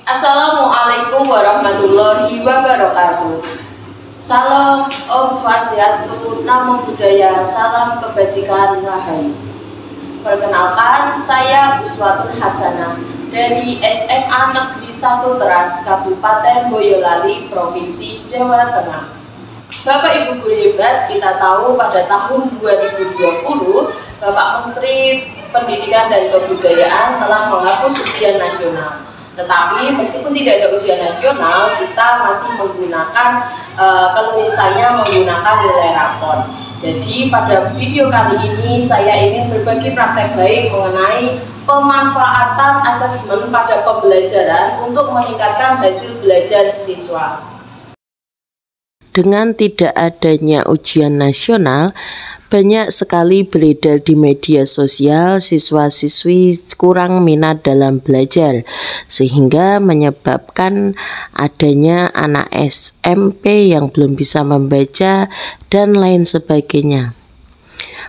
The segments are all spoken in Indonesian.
Assalamualaikum warahmatullahi wabarakatuh. Salam Om Swastiastu, Namo Buddhaya, salam kebajikan rahayu. Perkenalkan, saya Uswatun Hasanah dari SMA Negeri 1 Teras, Kabupaten Boyolali, Provinsi Jawa Tengah. Bapak Ibu guru hebat, kita tahu pada tahun 2020 Bapak Menteri Pendidikan dan Kebudayaan telah menghapus ujian nasional. Tetapi meskipun tidak ada ujian nasional, kita masih menggunakan kelulusannya menggunakan nilai rapor. Jadi pada video kali ini saya ingin berbagi praktek baik mengenai pemanfaatan asesmen pada pembelajaran untuk meningkatkan hasil belajar siswa. Dengan tidak adanya ujian nasional, banyak sekali beredar di media sosial siswa-siswi kurang minat dalam belajar, sehingga menyebabkan adanya anak SMP yang belum bisa membaca dan lain sebagainya.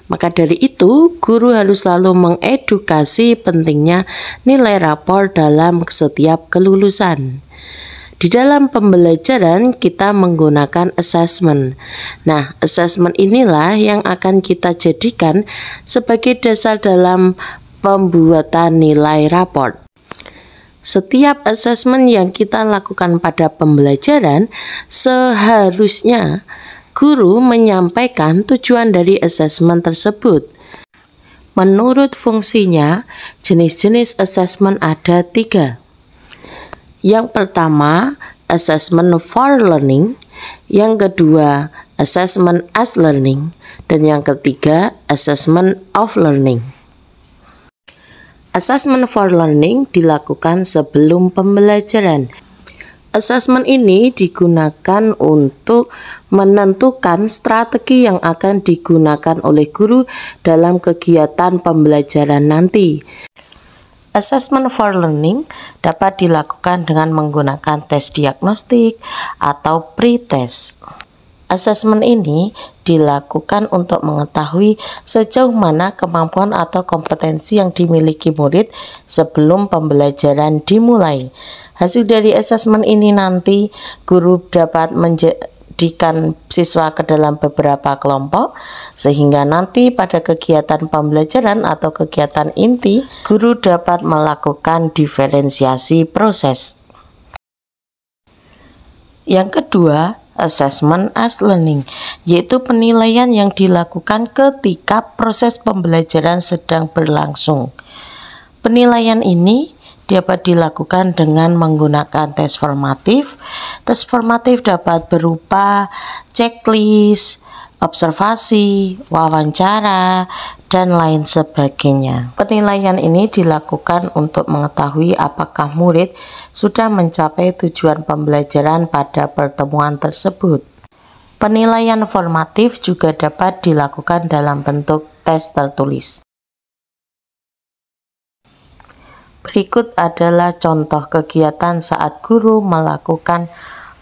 Maka dari itu, guru harus selalu mengedukasi pentingnya nilai rapor dalam setiap kelulusan. Di dalam pembelajaran kita menggunakan assessment. Nah, assessment inilah yang akan kita jadikan sebagai dasar dalam pembuatan nilai raport. Setiap assessment yang kita lakukan pada pembelajaran seharusnya guru menyampaikan tujuan dari assessment tersebut. Menurut fungsinya, jenis-jenis assessment ada 3. Yang pertama, assessment for learning. Yang kedua, assessment as learning. Dan yang ketiga, assessment of learning. Assessment for learning dilakukan sebelum pembelajaran. Assessment ini digunakan untuk menentukan strategi yang akan digunakan oleh guru dalam kegiatan pembelajaran nanti. Assessment for learning dapat dilakukan dengan menggunakan tes diagnostik atau pre-test. Assessment ini dilakukan untuk mengetahui sejauh mana kemampuan atau kompetensi yang dimiliki murid sebelum pembelajaran dimulai. Hasil dari assessment ini nanti guru dapat menjadikan siswa ke dalam beberapa kelompok, sehingga nanti pada kegiatan pembelajaran atau kegiatan inti guru dapat melakukan diferensiasi proses. Yang kedua, assessment as learning, yaitu penilaian yang dilakukan ketika proses pembelajaran sedang berlangsung. Penilaian ini dapat dilakukan dengan menggunakan tes formatif. Tes formatif dapat berupa checklist, observasi, wawancara, dan lain sebagainya. Penilaian ini dilakukan untuk mengetahui apakah murid sudah mencapai tujuan pembelajaran pada pertemuan tersebut. Penilaian formatif juga dapat dilakukan dalam bentuk tes tertulis. Berikut adalah contoh kegiatan saat guru melakukan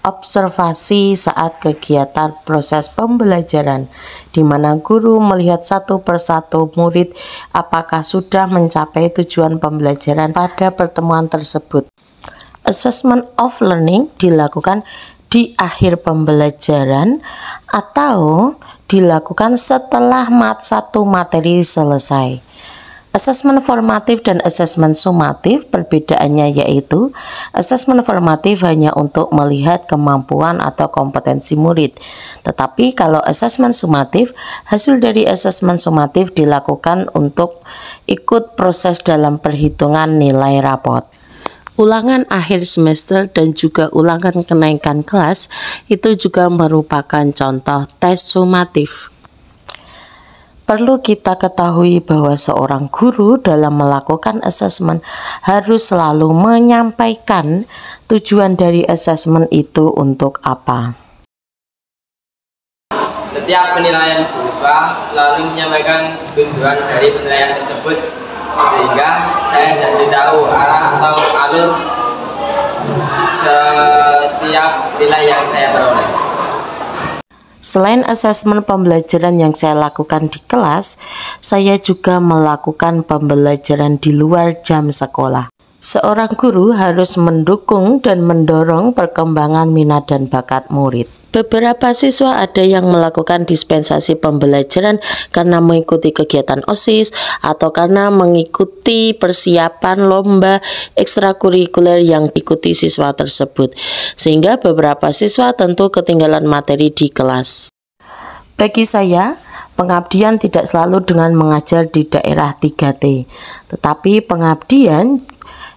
observasi saat kegiatan proses pembelajaran, di mana guru melihat satu persatu murid apakah sudah mencapai tujuan pembelajaran pada pertemuan tersebut. Assessment of learning dilakukan di akhir pembelajaran atau dilakukan setelah satu materi selesai. Asesmen formatif dan asesmen sumatif perbedaannya yaitu asesmen formatif hanya untuk melihat kemampuan atau kompetensi murid. Tetapi kalau asesmen sumatif, hasil dari asesmen sumatif dilakukan untuk ikut proses dalam perhitungan nilai rapot. Ulangan akhir semester dan juga ulangan kenaikan kelas itu juga merupakan contoh tes sumatif. Perlu kita ketahui bahwa seorang guru dalam melakukan asesmen harus selalu menyampaikan tujuan dari asesmen itu untuk apa. Setiap penilaian siswa selalu menyampaikan tujuan dari penilaian tersebut, sehingga saya jadi tahu arah atau alur setiap nilai yang saya peroleh. Selain asesmen pembelajaran yang saya lakukan di kelas, saya juga melakukan pembelajaran di luar jam sekolah. Seorang guru harus mendukung dan mendorong perkembangan minat dan bakat murid. Beberapa siswa ada yang melakukan dispensasi pembelajaran karena mengikuti kegiatan OSIS atau karena mengikuti persiapan lomba ekstrakurikuler yang diikuti siswa tersebut, sehingga beberapa siswa tentu ketinggalan materi di kelas. Bagi saya, pengabdian tidak selalu dengan mengajar di daerah 3T, tetapi pengabdian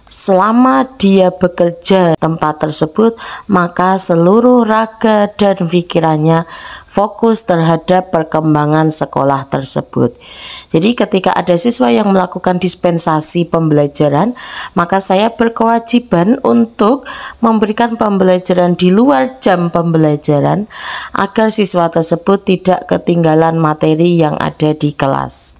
selama dia bekerja tempat tersebut, maka seluruh raga dan pikirannya fokus terhadap perkembangan sekolah tersebut. Jadi ketika ada siswa yang melakukan dispensasi pembelajaran, maka saya berkewajiban untuk memberikan pembelajaran di luar jam pembelajaran agar siswa tersebut tidak ketinggalan materi yang ada di kelas.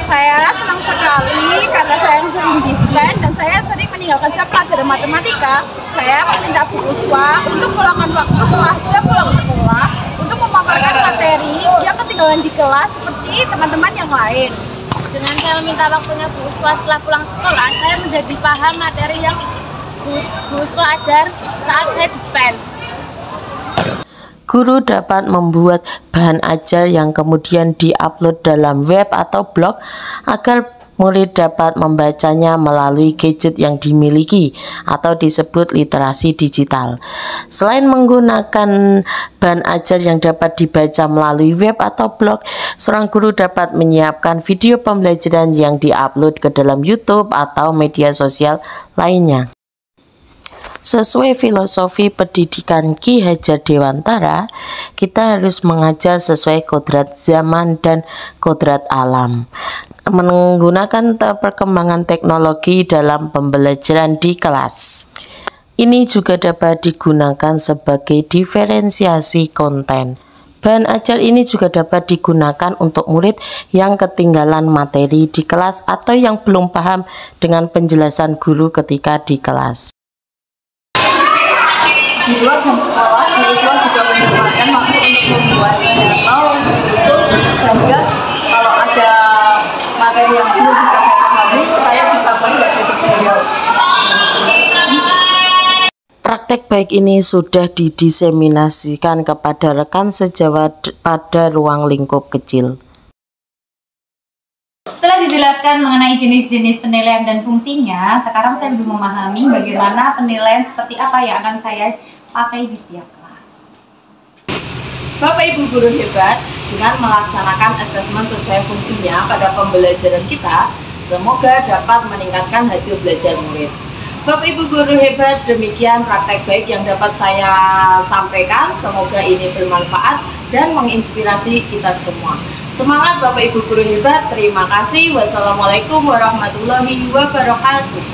Saya senang sekali karena saya sering dispen dan saya sering meninggalkan jam pelajaran matematika. Saya meminta Bu Uswa untuk meluangkan waktu setelah jam pulang sekolah untuk memaparkan materi yang ketinggalan di kelas seperti teman-teman yang lain. Dengan saya meminta waktunya Bu Uswa setelah pulang sekolah, saya menjadi paham materi yang Bu Uswa ajar saat saya dispen. Guru dapat membuat bahan ajar yang kemudian diupload dalam web atau blog agar murid dapat membacanya melalui gadget yang dimiliki atau disebut literasi digital. Selain menggunakan bahan ajar yang dapat dibaca melalui web atau blog, seorang guru dapat menyiapkan video pembelajaran yang diupload ke dalam YouTube atau media sosial lainnya. Sesuai filosofi pendidikan Ki Hajar Dewantara, kita harus mengajar sesuai kodrat zaman dan kodrat alam, menggunakan perkembangan teknologi dalam pembelajaran di kelas. Ini juga dapat digunakan sebagai diferensiasi konten. Bahan ajar ini juga dapat digunakan untuk murid yang ketinggalan materi di kelas atau yang belum paham dengan penjelasan guru ketika di kelas. Di luar jam sekolah, Bu Uswa juga menyempatkan waktu untuk membuat channel YouTube, sehingga kalau ada materi yang belum bisa saya pahami, saya bisa melihat YouTube beliau. Praktek baik ini sudah didiseminasikan kepada rekan sejawat pada ruang lingkup kecil. Setelah dijelaskan mengenai jenis-jenis penilaian dan fungsinya, sekarang saya lebih memahami bagaimana penilaian seperti apa yang akan saya pakai di setiap kelas. Bapak Ibu guru hebat, dengan melaksanakan asesmen sesuai fungsinya pada pembelajaran kita, semoga dapat meningkatkan hasil belajar murid. Bapak Ibu guru hebat, demikian praktek baik yang dapat saya sampaikan. Semoga ini bermanfaat dan menginspirasi kita semua. Semangat Bapak Ibu guru hebat, terima kasih. Wassalamualaikum warahmatullahi wabarakatuh.